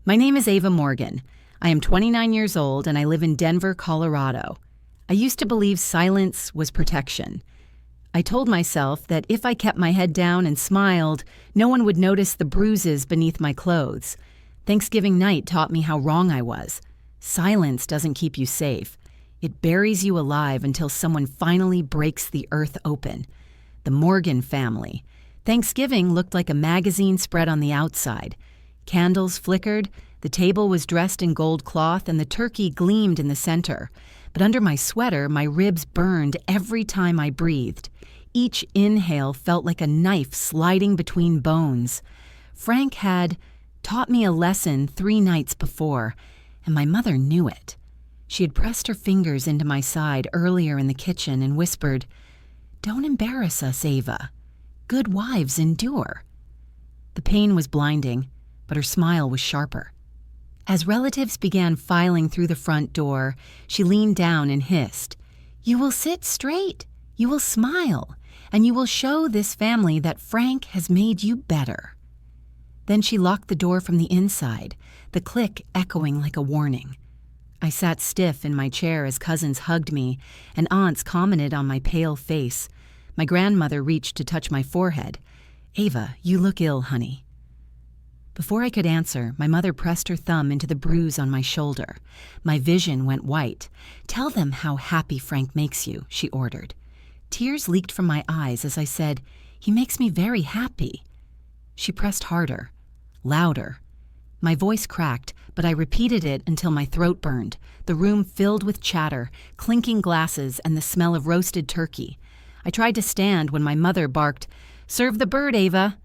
My name is Ava Morgan. I am 29 years old and I live in Denver, Colorado. I used to believe silence was protection. I told myself that if I kept my head down and smiled, no one would notice the bruises beneath my clothes. Thanksgiving night taught me how wrong I was. Silence doesn't keep you safe. It buries you alive until someone finally breaks the earth open. The Morgan family. Thanksgiving looked like a magazine spread on the outside. Candles flickered, the table was dressed in gold cloth, and the turkey gleamed in the center. But under my sweater, my ribs burned every time I breathed. Each inhale felt like a knife sliding between bones. Frank had taught me a lesson 3 nights before, and my mother knew it. She had pressed her fingers into my side earlier in the kitchen and whispered, "Don't embarrass us, Ava. Good wives endure." The pain was blinding, but her smile was sharper. As relatives began filing through the front door, she leaned down and hissed, "You will sit straight, you will smile, and you will show this family that Frank has made you better." Then she locked the door from the inside, the click echoing like a warning. I sat stiff in my chair as cousins hugged me, and aunts commented on my pale face. My grandmother reached to touch my forehead. "Ava, you look ill, honey." Before I could answer, my mother pressed her thumb into the bruise on my shoulder. My vision went white. "Tell them how happy Frank makes you," she ordered. Tears leaked from my eyes as I said, "He makes me very happy." She pressed harder, louder. My voice cracked, but I repeated it until my throat burned. The room filled with chatter, clinking glasses, and the smell of roasted turkey. I tried to stand when my mother barked, "Serve the bird, Ava."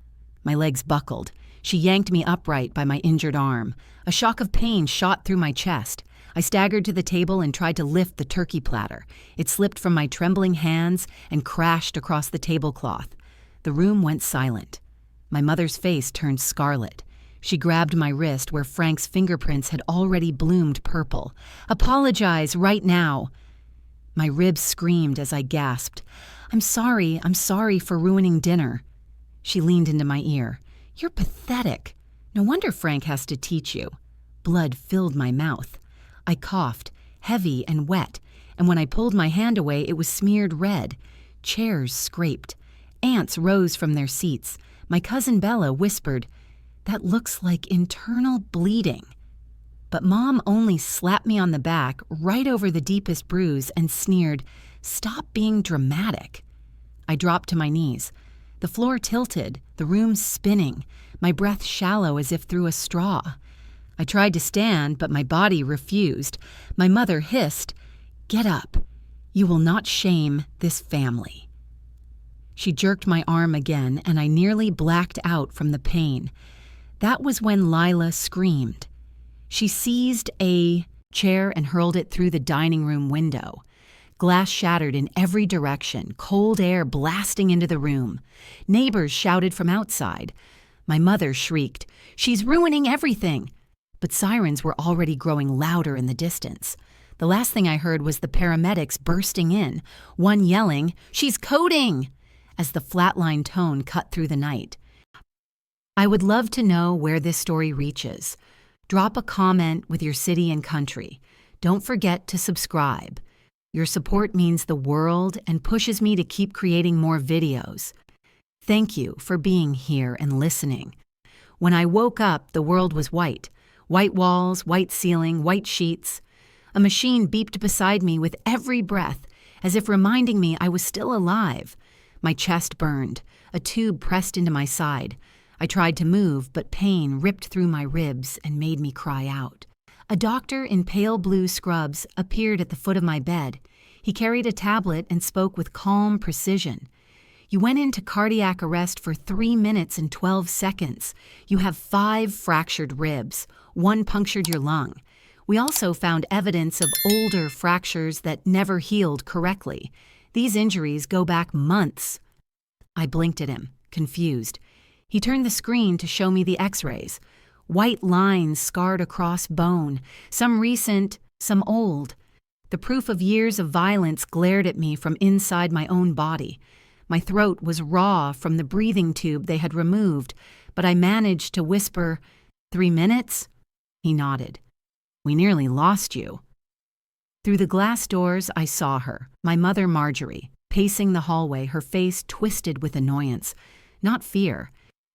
My legs buckled. She yanked me upright by my injured arm. A shock of pain shot through my chest. I staggered to the table and tried to lift the turkey platter. It slipped from my trembling hands and crashed across the tablecloth. The room went silent. My mother's face turned scarlet. She grabbed my wrist where Frank's fingerprints had already bloomed purple. "Apologize right now." My ribs screamed as I gasped, I'm sorry for ruining dinner." She leaned into my ear. "You're pathetic. No wonder Frank has to teach you." Blood filled my mouth. I coughed, heavy and wet, and when I pulled my hand away, it was smeared red. Chairs scraped. Aunts rose from their seats. My cousin Bella whispered, "That looks like internal bleeding." But Mom only slapped me on the back, right over the deepest bruise, and sneered, "Stop being dramatic." I dropped to my knees. The floor tilted, the room spinning, my breath shallow as if through a straw. I tried to stand, but my body refused. My mother hissed, "Get up. You will not shame this family." She jerked my arm again, and I nearly blacked out from the pain. That was when Lila screamed. She seized a chair and hurled it through the dining room window. Glass shattered in every direction, cold air blasting into the room. Neighbors shouted from outside. My mother shrieked, "She's ruining everything!" But sirens were already growing louder in the distance. The last thing I heard was the paramedics bursting in, one yelling, "She's coding!" as the flatline tone cut through the night. I would love to know where this story reaches. Drop a comment with your city and country. Don't forget to subscribe. Your support means the world and pushes me to keep creating more videos. Thank you for being here and listening. When I woke up, the world was white. White walls, white ceiling, white sheets. A machine beeped beside me with every breath, as if reminding me I was still alive. My chest burned. A tube pressed into my side. I tried to move, but pain ripped through my ribs and made me cry out. A doctor in pale blue scrubs appeared at the foot of my bed. He carried a tablet and spoke with calm precision. "You went into cardiac arrest for 3 minutes and 12 seconds. You have 5 fractured ribs. 1 punctured your lung. We also found evidence of older fractures that never healed correctly. These injuries go back months." I blinked at him, confused. He turned the screen to show me the x-rays. White lines scarred across bone, some recent, some old. The proof of years of violence glared at me from inside my own body. My throat was raw from the breathing tube they had removed, but I managed to whisper, 3 minutes? He nodded. "We nearly lost you." Through the glass doors, I saw her, my mother Marjorie, pacing the hallway, her face twisted with annoyance, not fear.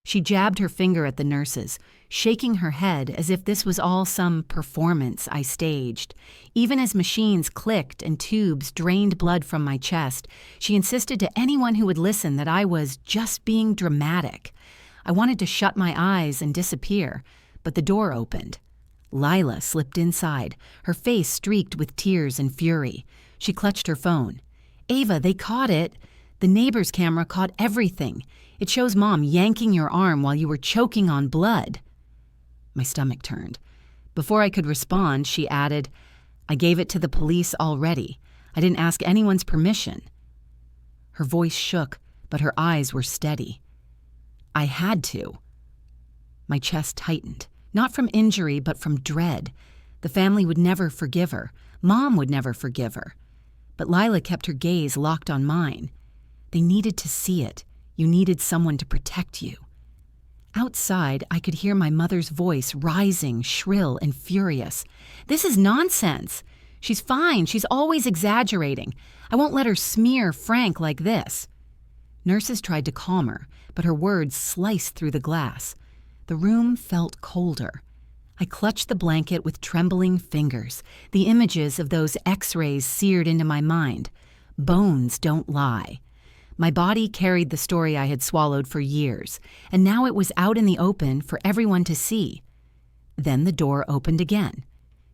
She jabbed her finger at the nurses, shaking her head as if this was all some performance I staged. Even as machines clicked and tubes drained blood from my chest, she insisted to anyone who would listen that I was just being dramatic. I wanted to shut my eyes and disappear, but the door opened. Lila slipped inside, her face streaked with tears and fury. She clutched her phone. "Ava, they caught it. The neighbor's camera caught everything. It shows Mom yanking your arm while you were choking on blood." My stomach turned. Before I could respond, she added, "I gave it to the police already. I didn't ask anyone's permission." Her voice shook, but her eyes were steady. "I had to." My chest tightened, not from injury, but from dread. The family would never forgive her. Mom would never forgive her. But Lila kept her gaze locked on mine. They needed to see it. You needed someone to protect you. Outside, I could hear my mother's voice rising, shrill and furious. "This is nonsense. She's fine. She's always exaggerating. I won't let her smear Frank like this." Nurses tried to calm her, but her words sliced through the glass. The room felt colder. I clutched the blanket with trembling fingers, the images of those X-rays seared into my mind. Bones don't lie. My body carried the story I had swallowed for years, and now it was out in the open for everyone to see. Then the door opened again.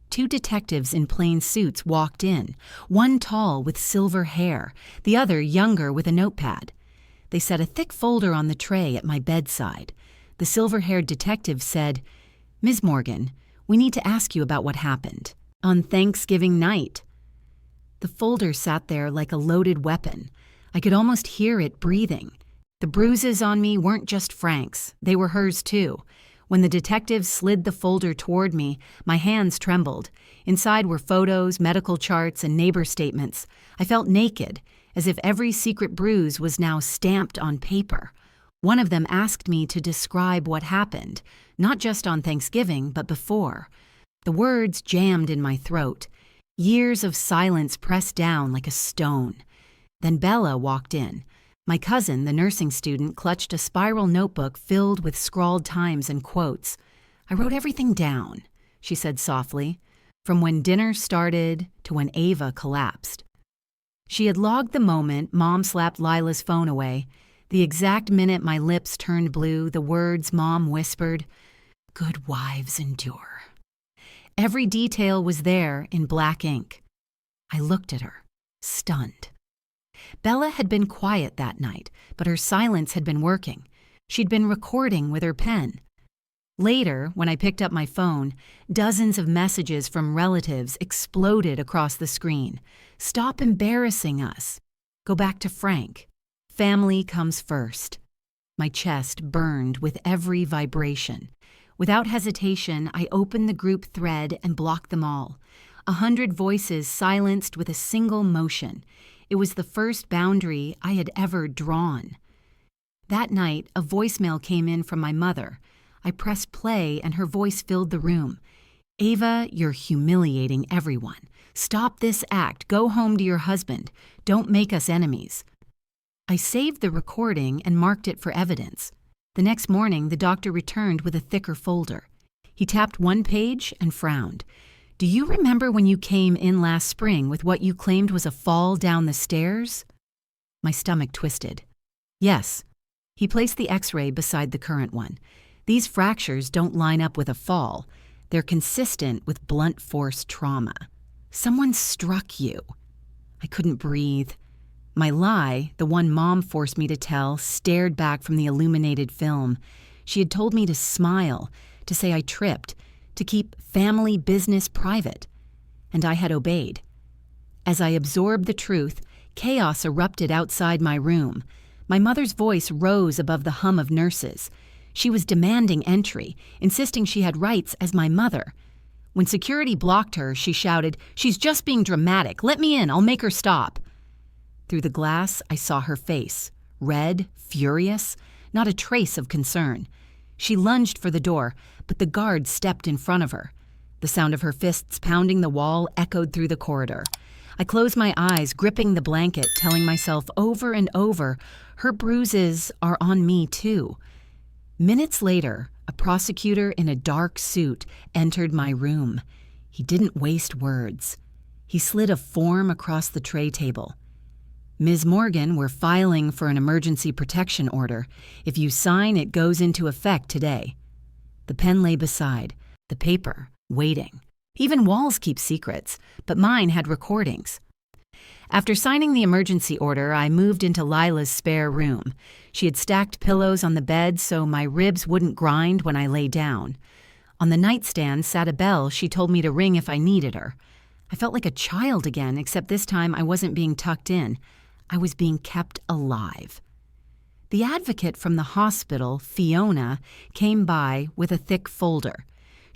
2 detectives in plain suits walked in, one tall with silver hair, the other younger with a notepad. They set a thick folder on the tray at my bedside. The silver-haired detective said, "Ms. Morgan, we need to ask you about what happened on Thanksgiving night." The folder sat there like a loaded weapon. I could almost hear it breathing. The bruises on me weren't just Frank's, they were hers too. When the detective slid the folder toward me, my hands trembled. Inside were photos, medical charts, and neighbor statements. I felt naked, as if every secret bruise was now stamped on paper. One of them asked me to describe what happened, not just on Thanksgiving, but before. The words jammed in my throat. Years of silence pressed down like a stone. Then Bella walked in. My cousin, the nursing student, clutched a spiral notebook filled with scrawled times and quotes. "I wrote everything down," she said softly, "from when dinner started to when Ava collapsed." She had logged the moment Mom slapped Lila's phone away, the exact minute my lips turned blue, the words Mom whispered, "Good wives endure." Every detail was there in black ink. I looked at her, stunned. Bella had been quiet that night, but her silence had been working. She'd been recording with her pen. Later, when I picked up my phone, dozens of messages from relatives exploded across the screen. "Stop embarrassing us. Go back to Frank. Family comes first." My chest burned with every vibration. Without hesitation, I opened the group thread and blocked them all. 100 voices silenced with a single motion. It was the first boundary I had ever drawn. That night, a voicemail came in from my mother. I pressed play and her voice filled the room. "Ava, you're humiliating everyone. Stop this act. Go home to your husband. Don't make us enemies." I saved the recording and marked it for evidence. The next morning, the doctor returned with a thicker folder. He tapped one page and frowned. "Do you remember when you came in last spring with what you claimed was a fall down the stairs?" My stomach twisted. "Yes." He placed the X-ray beside the current one. "These fractures don't line up with a fall. They're consistent with blunt force trauma. Someone struck you." I couldn't breathe. My lie, the one Mom forced me to tell, stared back from the illuminated film. She had told me to smile, to say I tripped, to keep family business private. And I had obeyed. As I absorbed the truth, chaos erupted outside my room. My mother's voice rose above the hum of nurses. She was demanding entry, insisting she had rights as my mother. When security blocked her, she shouted, "She's just being dramatic. Let me in. I'll make her stop." Through the glass, I saw her face, red, furious, not a trace of concern. She lunged for the door, but the guard stepped in front of her. The sound of her fists pounding the wall echoed through the corridor. I closed my eyes, gripping the blanket, telling myself over and over, her bruises are on me too. Minutes later, a prosecutor in a dark suit entered my room. He didn't waste words. He slid a form across the tray table. Ms. Morgan, we're filing for an emergency protection order. If you sign, it goes into effect today. The pen lay beside, the paper, waiting. Even walls keep secrets, but mine had recordings. After signing the emergency order, I moved into Lila's spare room. She had stacked pillows on the bed so my ribs wouldn't grind when I lay down. On the nightstand sat a bell she told me to ring if I needed her. I felt like a child again, except this time I wasn't being tucked in. I was being kept alive. The advocate from the hospital, Fiona, came by with a thick folder.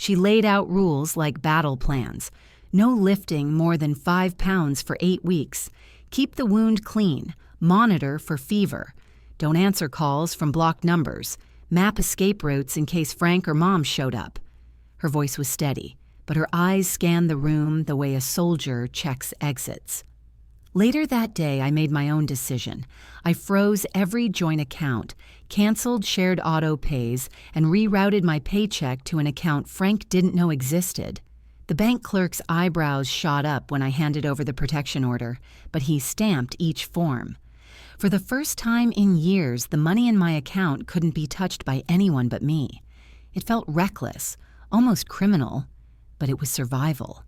She laid out rules like battle plans. No lifting more than 5 pounds for 8 weeks. Keep the wound clean. Monitor for fever. Don't answer calls from blocked numbers. Map escape routes in case Frank or Mom showed up. Her voice was steady, but her eyes scanned the room the way a soldier checks exits. Later that day, I made my own decision. I froze every joint account, canceled shared auto pays, and rerouted my paycheck to an account Frank didn't know existed. The bank clerk's eyebrows shot up when I handed over the protection order, but he stamped each form. For the first time in years, the money in my account couldn't be touched by anyone but me. It felt reckless, almost criminal, but it was survival.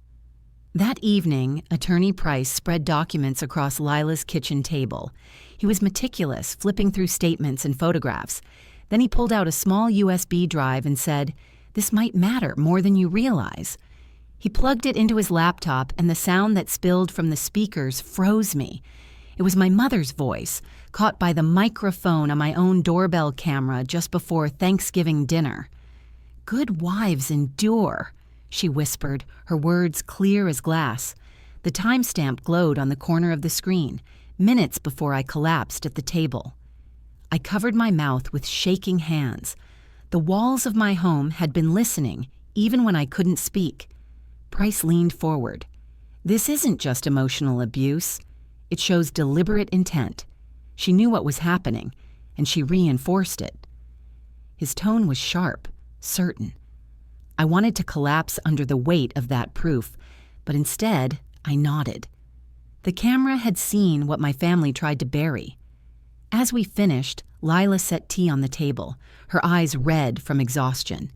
That evening, Attorney Price spread documents across Lila's kitchen table. He was meticulous, flipping through statements and photographs. Then he pulled out a small USB drive and said, "This might matter more than you realize." He plugged it into his laptop, and the sound that spilled from the speakers froze me. It was my mother's voice, caught by the microphone on my own doorbell camera just before Thanksgiving dinner. "Good wives endure," she whispered, her words clear as glass. The timestamp glowed on the corner of the screen, minutes before I collapsed at the table. I covered my mouth with shaking hands. The walls of my home had been listening, even when I couldn't speak. Price leaned forward. "This isn't just emotional abuse. It shows deliberate intent." She knew what was happening, and she reinforced it. His tone was sharp, certain. I wanted to collapse under the weight of that proof, but instead, I nodded. The camera had seen what my family tried to bury. As we finished, Lila set tea on the table, her eyes red from exhaustion.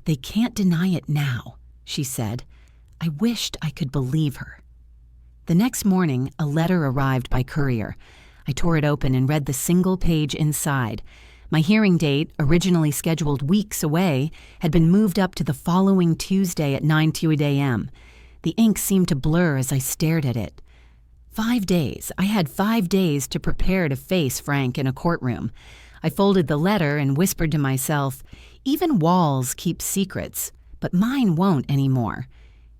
"They can't deny it now," she said. I wished I could believe her. The next morning, a letter arrived by courier. I tore it open and read the single page inside. My hearing date, originally scheduled weeks away, had been moved up to the following Tuesday at 9:02 a.m. The ink seemed to blur as I stared at it. 5 days. I had 5 days to prepare to face Frank in a courtroom. I folded the letter and whispered to myself, even walls keep secrets, but mine won't anymore.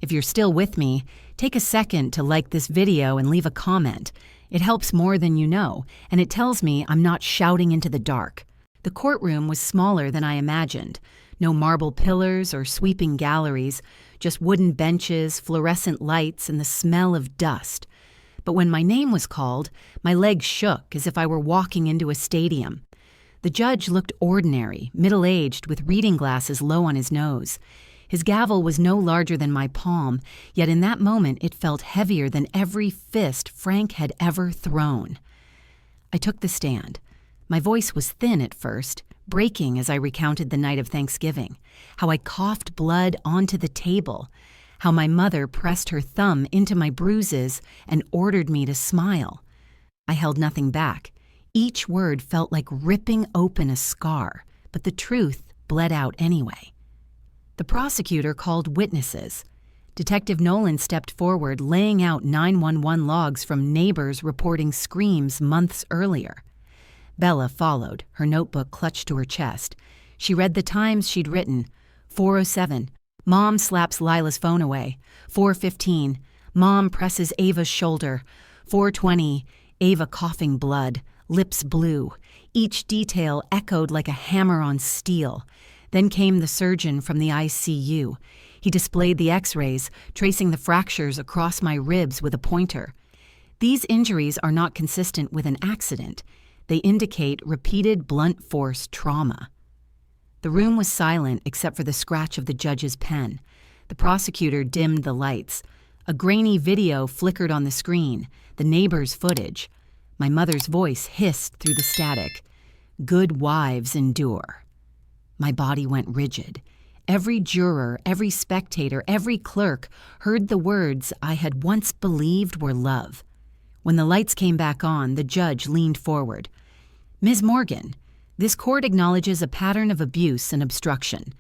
If you're still with me, take a second to like this video and leave a comment. It helps more than you know, and it tells me I'm not shouting into the dark. The courtroom was smaller than I imagined. No marble pillars or sweeping galleries, just wooden benches, fluorescent lights, and the smell of dust. But when my name was called, my legs shook as if I were walking into a stadium. The judge looked ordinary, middle-aged, with reading glasses low on his nose. His gavel was no larger than my palm, yet in that moment it felt heavier than every fist Frank had ever thrown. I took the stand. My voice was thin at first, breaking as I recounted the night of Thanksgiving, how I coughed blood onto the table, how my mother pressed her thumb into my bruises and ordered me to smile. I held nothing back. Each word felt like ripping open a scar, but the truth bled out anyway. The prosecutor called witnesses. Detective Nolan stepped forward, laying out 911 logs from neighbors reporting screams months earlier. Bella followed, her notebook clutched to her chest. She read the times she'd written. 4:07, Mom slaps Lila's phone away. 4:15, Mom presses Ava's shoulder. 4:20, Ava coughing blood, lips blue. Each detail echoed like a hammer on steel. Then came the surgeon from the ICU. He displayed the x-rays, tracing the fractures across my ribs with a pointer. These injuries are not consistent with an accident. They indicate repeated blunt force trauma. The room was silent except for the scratch of the judge's pen. The prosecutor dimmed the lights. A grainy video flickered on the screen, the neighbor's footage. My mother's voice hissed through the static. "Good wives endure." My body went rigid. Every juror, every spectator, every clerk heard the words I had once believed were love. When the lights came back on, the judge leaned forward. "Ms. Morgan, this court acknowledges a pattern of abuse and obstruction."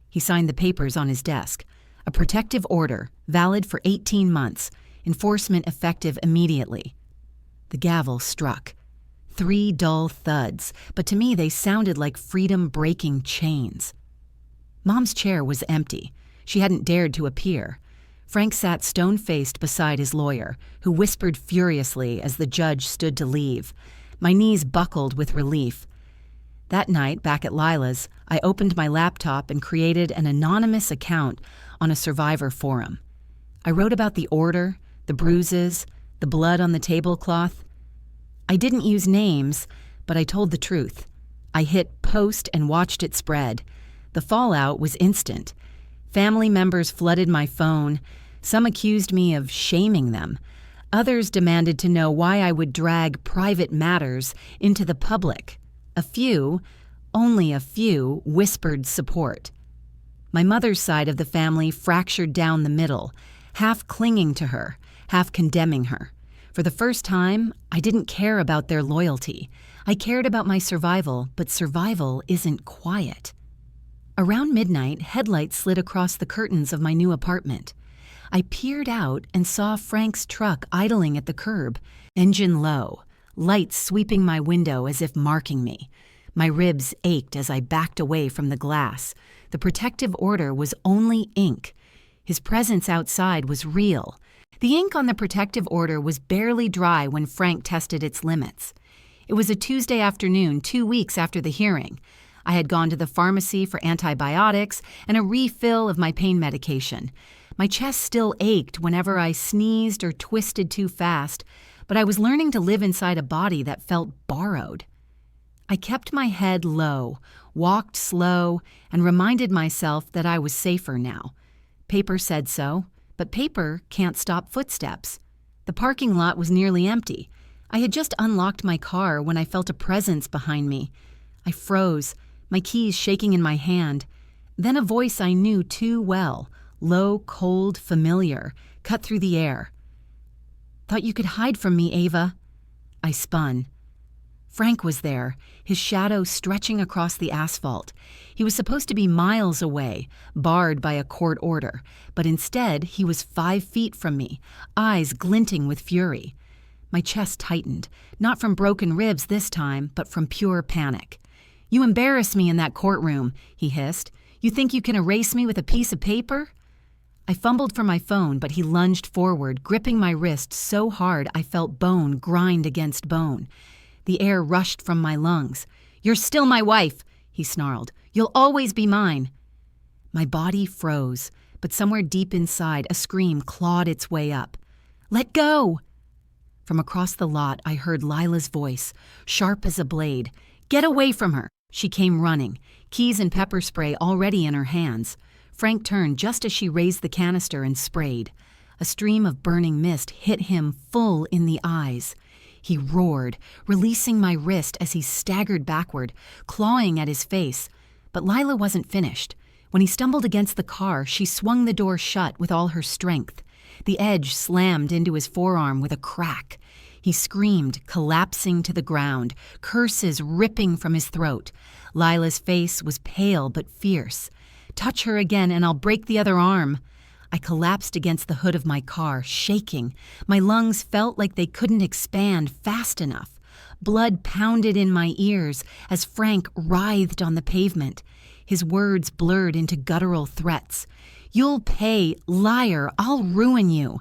He signed the papers on his desk. "A protective order, valid for 18 months, enforcement effective immediately." The gavel struck. 3 dull thuds, but to me they sounded like freedom-breaking chains. Mom's chair was empty. She hadn't dared to appear. Frank sat stone-faced beside his lawyer, who whispered furiously as the judge stood to leave. My knees buckled with relief. That night, back at Lila's, I opened my laptop and created an anonymous account on a survivor forum. I wrote about the order, the bruises, the blood on the tablecloth. I didn't use names, but I told the truth. I hit post and watched it spread. The fallout was instant. Family members flooded my phone. Some accused me of shaming them. Others demanded to know why I would drag private matters into the public. A few, only a few, whispered support. My mother's side of the family fractured down the middle, half clinging to her, half condemning her. For the first time, I didn't care about their loyalty. I cared about my survival, but survival isn't quiet. Around midnight, headlights slid across the curtains of my new apartment. I peered out and saw Frank's truck idling at the curb, engine low, lights sweeping my window as if marking me. My ribs ached as I backed away from the glass. The protective order was only ink. His presence outside was real. The ink on the protective order was barely dry when Frank tested its limits. It was a Tuesday afternoon, 2 weeks after the hearing. I had gone to the pharmacy for antibiotics and a refill of my pain medication. My chest still ached whenever I sneezed or twisted too fast, but I was learning to live inside a body that felt borrowed. I kept my head low, walked slow, and reminded myself that I was safer now. Paper said so, but paper can't stop footsteps. The parking lot was nearly empty. I had just unlocked my car when I felt a presence behind me. I froze, my keys shaking in my hand. Then a voice I knew too well, low, cold, familiar, cut through the air. "Thought you could hide from me, Ava." I spun. Frank was there, his shadow stretching across the asphalt. He was supposed to be miles away, barred by a court order, but instead he was 5 feet from me, eyes glinting with fury. My chest tightened, not from broken ribs this time, but from pure panic. "You embarrassed me in that courtroom," he hissed. "You think you can erase me with a piece of paper?" I fumbled for my phone, but he lunged forward, gripping my wrist so hard I felt bone grind against bone. The air rushed from my lungs. "You're still my wife," he snarled. "You'll always be mine." My body froze, but somewhere deep inside, a scream clawed its way up. "Let go!" From across the lot, I heard Lila's voice, sharp as a blade. "Get away from her!" She came running, keys and pepper spray already in her hands. Frank turned just as she raised the canister and sprayed. A stream of burning mist hit him full in the eyes. He roared, releasing my wrist as he staggered backward, clawing at his face. But Lila wasn't finished. When he stumbled against the car, she swung the door shut with all her strength. The edge slammed into his forearm with a crack. He screamed, collapsing to the ground, curses ripping from his throat. Lila's face was pale but fierce. "Touch her again and I'll break the other arm." I collapsed against the hood of my car, shaking. My lungs felt like they couldn't expand fast enough. Blood pounded in my ears as Frank writhed on the pavement. His words blurred into guttural threats. "You'll pay, liar, I'll ruin you."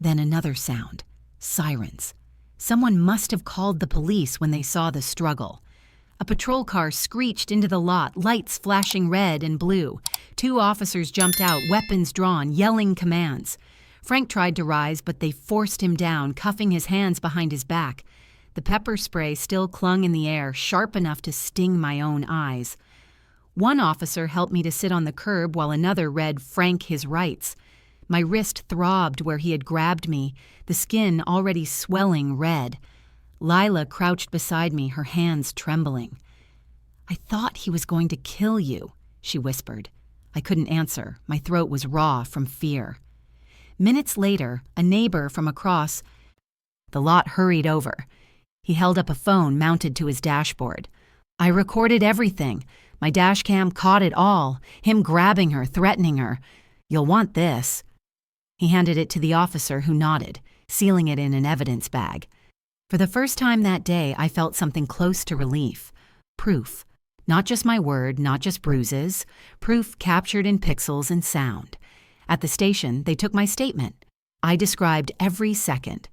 Then another sound. Sirens. Someone must have called the police when they saw the struggle. A patrol car screeched into the lot, lights flashing red and blue. 2 officers jumped out, weapons drawn, yelling commands. Frank tried to rise, but they forced him down, cuffing his hands behind his back. The pepper spray still clung in the air, sharp enough to sting my own eyes. One officer helped me to sit on the curb while another read Frank his rights. My wrist throbbed where he had grabbed me, the skin already swelling red. Lila crouched beside me, her hands trembling. "I thought he was going to kill you," she whispered. I couldn't answer. My throat was raw from fear. Minutes later, a neighbor from across the lot hurried over. He held up a phone mounted to his dashboard. I recorded everything. My dashcam caught it all, him grabbing her, threatening her. "You'll want this." He handed it to the officer, who nodded, sealing it in an evidence bag. For the first time that day, I felt something close to relief. Proof. Not just my word, not just bruises. Proof captured in pixels and sound. At the station, they took my statement. I described every second.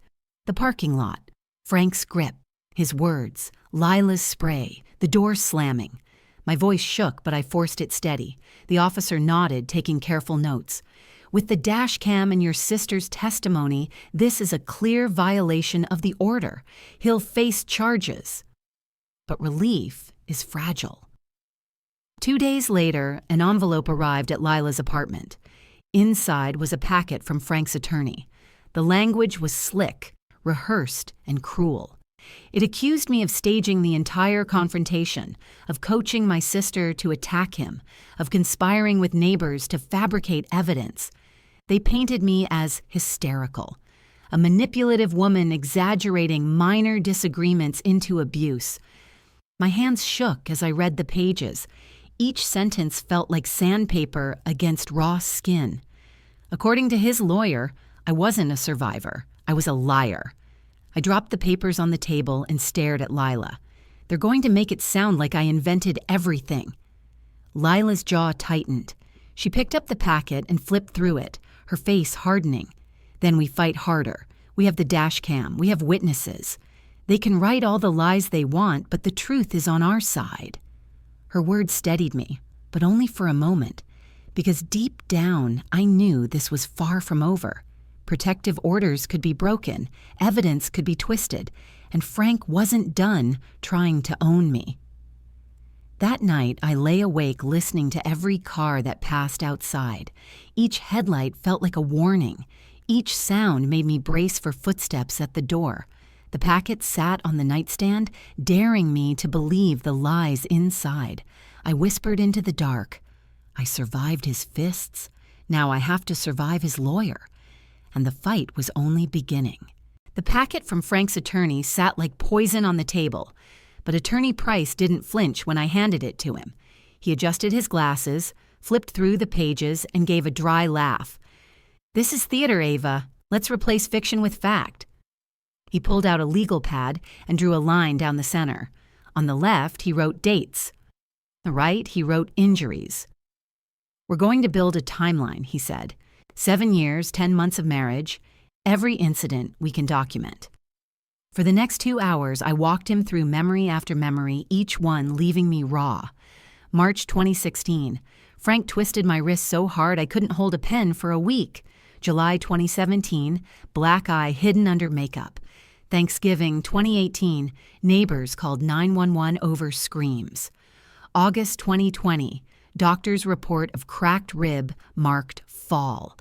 The parking lot, Frank's grip, his words, Lila's spray, the door slamming. My voice shook, but I forced it steady. The officer nodded, taking careful notes. "With the dash cam and your sister's testimony, this is a clear violation of the order. He'll face charges." But relief is fragile. 2 days later, an envelope arrived at Lila's apartment. Inside was a packet from Frank's attorney. The language was slick, rehearsed, and cruel. It accused me of staging the entire confrontation, of coaching my sister to attack him, of conspiring with neighbors to fabricate evidence. They painted me as hysterical, a manipulative woman exaggerating minor disagreements into abuse. My hands shook as I read the pages. Each sentence felt like sandpaper against raw skin. According to his lawyer, I wasn't a survivor. I was a liar. I dropped the papers on the table and stared at Lila. They're going to make it sound like I invented everything. Lila's jaw tightened. She picked up the packet and flipped through it, her face hardening. "Then we fight harder. We have the dash cam. We have witnesses. They can write all the lies they want, but the truth is on our side." Her words steadied me, but only for a moment, because deep down I knew this was far from over. Protective orders could be broken, evidence could be twisted, and Frank wasn't done trying to own me. That night, I lay awake listening to every car that passed outside. Each headlight felt like a warning. Each sound made me brace for footsteps at the door. The packet sat on the nightstand, daring me to believe the lies inside. I whispered into the dark. I survived his fists. Now I have to survive his lawyer. And the fight was only beginning. The packet from Frank's attorney sat like poison on the table. But Attorney Price didn't flinch when I handed it to him. He adjusted his glasses, flipped through the pages, and gave a dry laugh. "This is theater, Ava. Let's replace fiction with fact." He pulled out a legal pad and drew a line down the center. On the left, he wrote dates. On the right, he wrote injuries. "We're going to build a timeline," he said. 7 years, 10 months of marriage. Every incident we can document. For the next 2 hours, I walked him through memory after memory, each one leaving me raw. March 2016. Frank twisted my wrist so hard I couldn't hold a pen for a week. July 2017. Black eye hidden under makeup. Thanksgiving 2018. Neighbors called 911 over screams. August 2020. Doctor's report of cracked rib marked fall.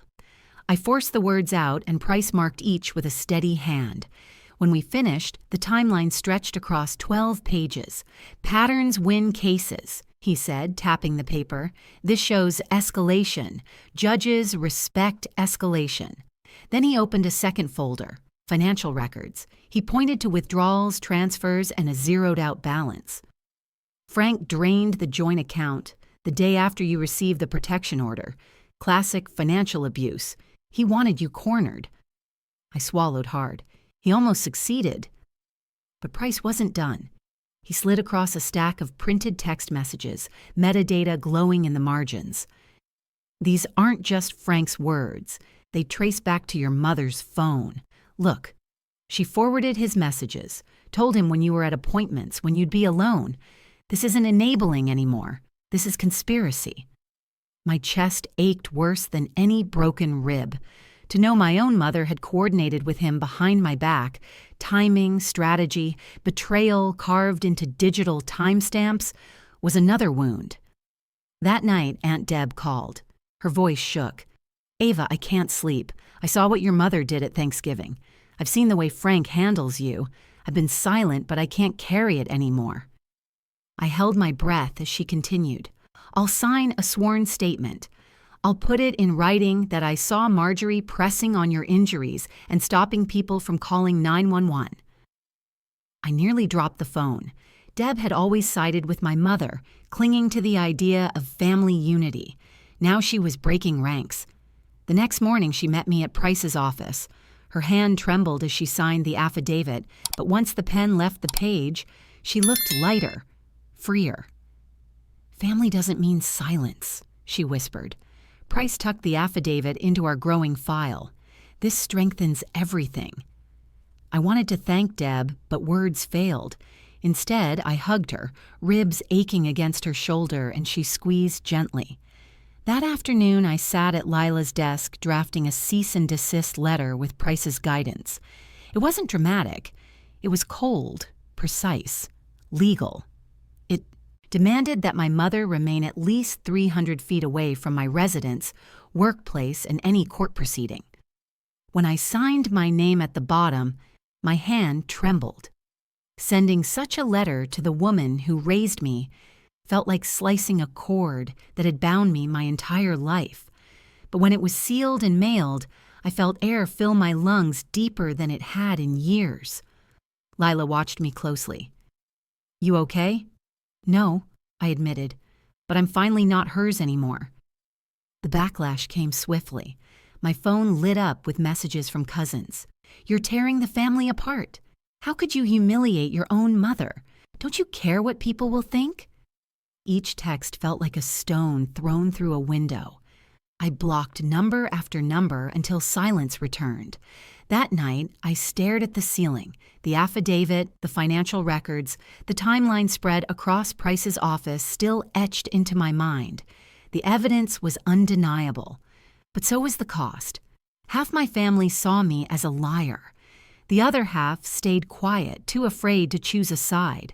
I forced the words out and Price marked each with a steady hand. When we finished, the timeline stretched across 12 pages. "Patterns win cases," he said, tapping the paper. "This shows escalation. Judges respect escalation." Then he opened a second folder, financial records. He pointed to withdrawals, transfers, and a zeroed-out balance. "Frank drained the joint account the day after you received the protection order. Classic financial abuse. He wanted you cornered." I swallowed hard. He almost succeeded. But Price wasn't done. He slid across a stack of printed text messages, metadata glowing in the margins. "These aren't just Frank's words. They trace back to your mother's phone. Look." She forwarded his messages, told him when you were at appointments, when you'd be alone. This isn't enabling anymore. This is conspiracy. My chest ached worse than any broken rib. To know my own mother had coordinated with him behind my back, timing, strategy, betrayal carved into digital timestamps, was another wound. That night, Aunt Deb called. Her voice shook. "Ava, I can't sleep. I saw what your mother did at Thanksgiving. I've seen the way Frank handles you. I've been silent, but I can't carry it anymore." I held my breath as she continued. "I'll sign a sworn statement. I'll put it in writing that I saw Marjorie pressing on your injuries and stopping people from calling 911. I nearly dropped the phone. Deb had always sided with my mother, clinging to the idea of family unity. Now she was breaking ranks. The next morning she met me at Price's office. Her hand trembled as she signed the affidavit, but once the pen left the page, she looked lighter, freer. "Family doesn't mean silence," she whispered. Price tucked the affidavit into our growing file. "This strengthens everything." I wanted to thank Deb, but words failed. Instead, I hugged her, ribs aching against her shoulder, and she squeezed gently. That afternoon, I sat at Lila's desk drafting a cease and desist letter with Price's guidance. It wasn't dramatic. It was cold, precise, legal. It demanded that my mother remain at least 300 feet away from my residence, workplace, and any court proceeding. When I signed my name at the bottom, my hand trembled. Sending such a letter to the woman who raised me felt like slicing a cord that had bound me my entire life. But when it was sealed and mailed, I felt air fill my lungs deeper than it had in years. Lila watched me closely. "You okay?" "No," I admitted, "but I'm finally not hers anymore." The backlash came swiftly. My phone lit up with messages from cousins. "You're tearing the family apart. How could you humiliate your own mother? Don't you care what people will think?" Each text felt like a stone thrown through a window. I blocked number after number until silence returned. That night, I stared at the ceiling, the affidavit, the financial records, the timeline spread across Price's office still etched into my mind. The evidence was undeniable, but so was the cost. Half my family saw me as a liar. The other half stayed quiet, too afraid to choose a side.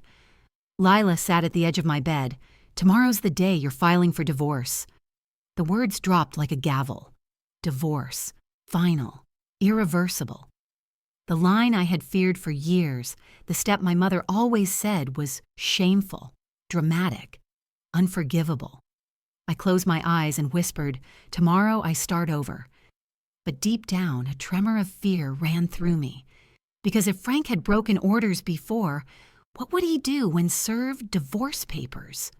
Lila sat at the edge of my bed. "Tomorrow's the day you're filing for divorce." The words dropped like a gavel. Divorce. Final. Irreversible. The line I had feared for years, the step my mother always said, was shameful, dramatic, unforgivable. I closed my eyes and whispered, "Tomorrow I start over." But deep down, a tremor of fear ran through me. Because if Frank had broken orders before, what would he do when served divorce papers?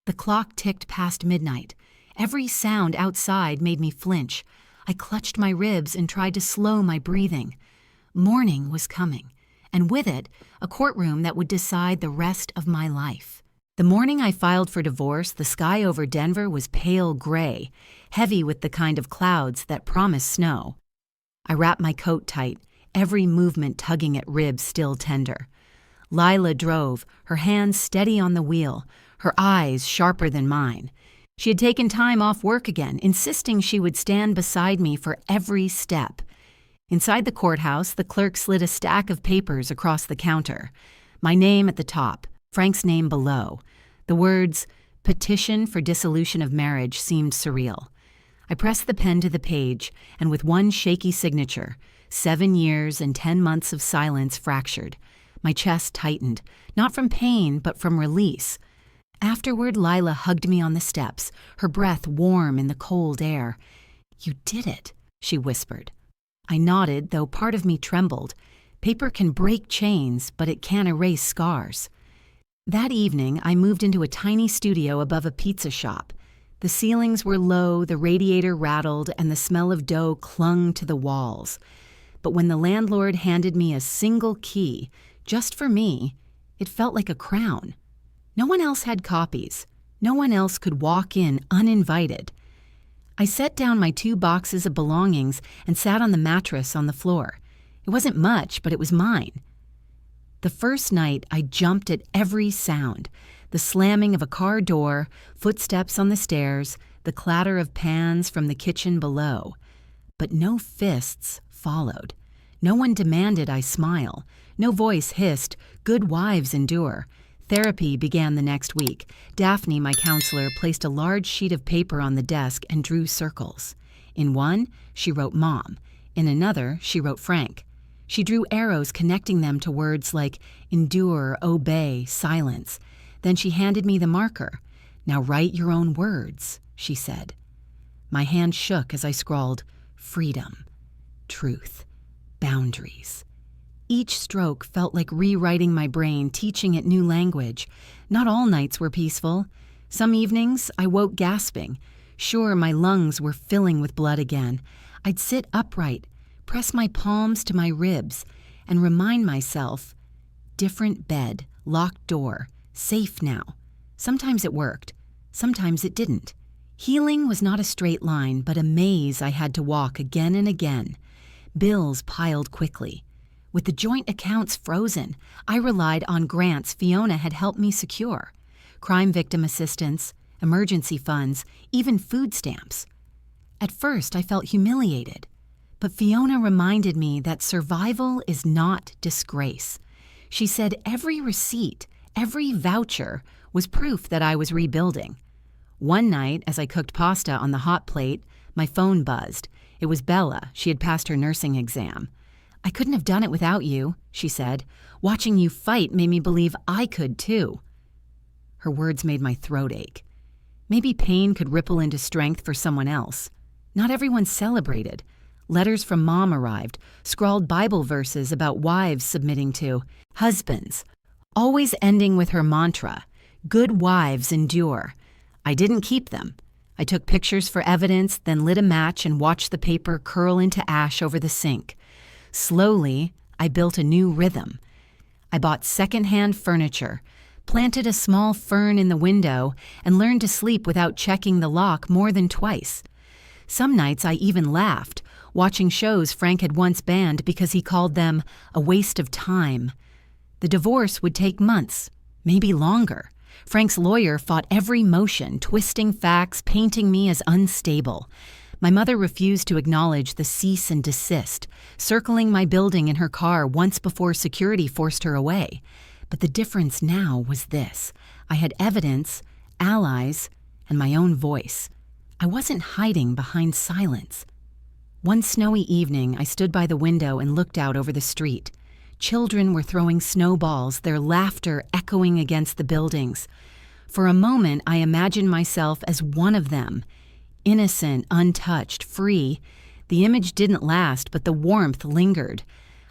The clock ticked past midnight. Every sound outside made me flinch. I clutched my ribs and tried to slow my breathing. Morning was coming, and with it, a courtroom that would decide the rest of my life. The morning I filed for divorce, the sky over Denver was pale gray, heavy with the kind of clouds that promise snow. I wrapped my coat tight, every movement tugging at ribs still tender. Lila drove, her hands steady on the wheel, her eyes sharper than mine. She had taken time off work again, insisting she would stand beside me for every step. Inside the courthouse, the clerk slid a stack of papers across the counter. My name at the top, Frank's name below. The words, "Petition for Dissolution of Marriage," seemed surreal. I pressed the pen to the page, and with one shaky signature, 7 years and 10 months of silence fractured. My chest tightened, not from pain, but from release. Afterward, Lila hugged me on the steps, her breath warm in the cold air. "You did it," she whispered. I nodded, though part of me trembled. Paper can break chains, but it can't erase scars. That evening, I moved into a tiny studio above a pizza shop. The ceilings were low, the radiator rattled, and the smell of dough clung to the walls. But when the landlord handed me a single key, just for me, it felt like a crown. No one else had copies. No one else could walk in uninvited. I set down my 2 boxes of belongings and sat on the mattress on the floor. It wasn't much, but it was mine. The first night, I jumped at every sound. The slamming of a car door, footsteps on the stairs, the clatter of pans from the kitchen below. But no fists followed. No one demanded I smile. No voice hissed, "Good wives endure." Therapy began the next week. Daphne, my counselor, placed a large sheet of paper on the desk and drew circles. In one, she wrote Mom. In another, she wrote Frank. She drew arrows connecting them to words like endure, obey, silence. Then she handed me the marker. "Now write your own words," she said. My hand shook as I scrawled freedom, truth, boundaries. Each stroke felt like rewriting my brain, teaching it new language. Not all nights were peaceful. Some evenings, I woke gasping. Sure, my lungs were filling with blood again. I'd sit upright, press my palms to my ribs, and remind myself, different bed, locked door, safe now. Sometimes it worked. Sometimes it didn't. Healing was not a straight line, but a maze I had to walk again and again. Bills piled quickly. With the joint accounts frozen, I relied on grants Fiona had helped me secure. Crime victim assistance, emergency funds, even food stamps. At first, I felt humiliated. But Fiona reminded me that survival is not disgrace. She said every receipt, every voucher, was proof that I was rebuilding. One night, as I cooked pasta on the hot plate, my phone buzzed. It was Bella. She had passed her nursing exam. "I couldn't have done it without you," she said. "Watching you fight made me believe I could too." Her words made my throat ache. Maybe pain could ripple into strength for someone else. Not everyone celebrated. Letters from Mom arrived, scrawled Bible verses about wives submitting to husbands, always ending with her mantra, "Good wives endure." I didn't keep them. I took pictures for evidence, then lit a match and watched the paper curl into ash over the sink. Slowly, I built a new rhythm. I bought secondhand furniture, planted a small fern in the window, and learned to sleep without checking the lock more than twice. Some nights I even laughed, watching shows Frank had once banned because he called them a waste of time. The divorce would take months, maybe longer. Frank's lawyer fought every motion, twisting facts, painting me as unstable. My mother refused to acknowledge the cease and desist, circling my building in her car once before security forced her away. But the difference now was this. I had evidence, allies, and my own voice. I wasn't hiding behind silence. One snowy evening, I stood by the window and looked out over the street. Children were throwing snowballs, their laughter echoing against the buildings. For a moment, I imagined myself as one of them. Innocent, untouched, free. The image didn't last, but the warmth lingered.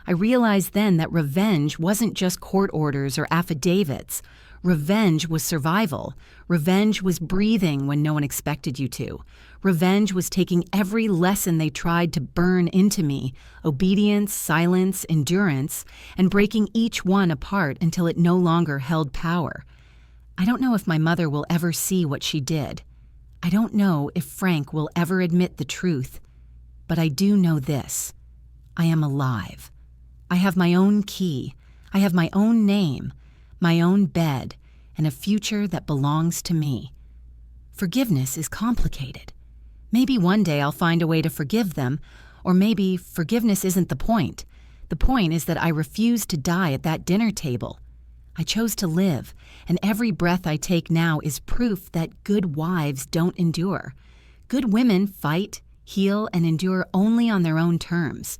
I realized then that revenge wasn't just court orders or affidavits. Revenge was survival. Revenge was breathing when no one expected you to. Revenge was taking every lesson they tried to burn into me, obedience, silence, endurance, and breaking each one apart until it no longer held power. I don't know if my mother will ever see what she did. I don't know if Frank will ever admit the truth, but I do know this. I am alive. I have my own key. I have my own name, my own bed, and a future that belongs to me. Forgiveness is complicated. Maybe one day I'll find a way to forgive them, or maybe forgiveness isn't the point. The point is that I refuse to die at that dinner table. I chose to live, and every breath I take now is proof that good wives don't endure. Good women fight, heal, and endure only on their own terms.